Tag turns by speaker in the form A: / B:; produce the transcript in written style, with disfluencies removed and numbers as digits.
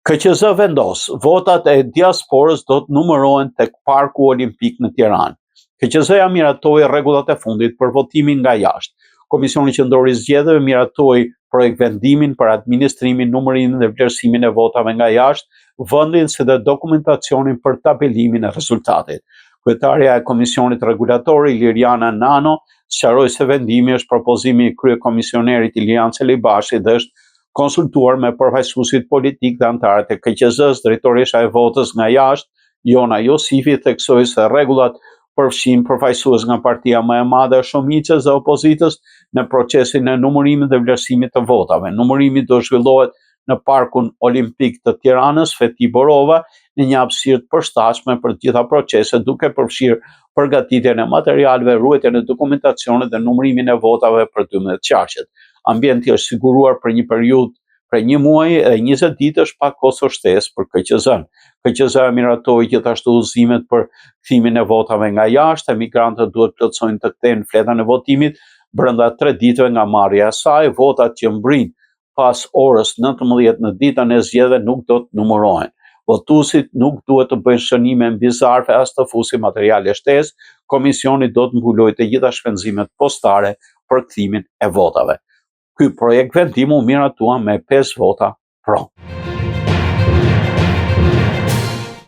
A: KQZ vendos, votat e diasporës do të numërohen tek Parku Olimpik në Tiranë. KQZ-ja miratoi rregullat e fundit për votimin nga jashtë. Komisioni Qendror i Zgjedhjeve miratoi projekt vendimin për administrimin, numërimin dhe vlerësimin e votave nga jashtë, vendin si dhe dokumentacionin për tabelimin e rezultatit. Kryetaria e Komisionit Rregulator Iliriana Nano sqaroi se vendimi është propozimi i kryekomisionerit Ilian Celibashi dhe është konsultuar me përfaqësuesit politik dhe anëtarët e KQZ-s. Drejtoresha e votës nga jashtë, Jona Josifi, theksoi se rregullat përfshin përfaqësues nga partia më e madhe e shumicës dhe opozitës në procesin e numërimit dhe vlerësimit të votave. Numërimi do zhvillohet në Parkun Olimpik të Tiranës, Feti Borova, në një hapësirë të përshtatshme për të gjitha proceset, duke përfshirë përgatitjen e materialeve, ruajtjen e dokumentacionit dhe numërimin e votave për 12 qarqet. Ambienti është siguruar për një periudhë për 1 muaj e 20 ditësh pa kosto shtesë për KQZ-n. KQZ-ja miratoi gjithashtu udhëzimet për kthimin e votave nga jashtë. Emigrantët duhet plotësojnë të kthejnë fletën e votimit brenda 3 ditëve nga marrja e saj. Votat që mbrin pas orës 19 në ditën e zgjedhjeve nuk do të numërohen. Votuesit nuk duhet të bëjnë shënime mbi zarfe as të fusin materiale shtesë. Komisioni do të mbulojë të gjitha shpenzimet postare për kthimin e votave. Ky projekt vendim u miratua me 5 vota pro.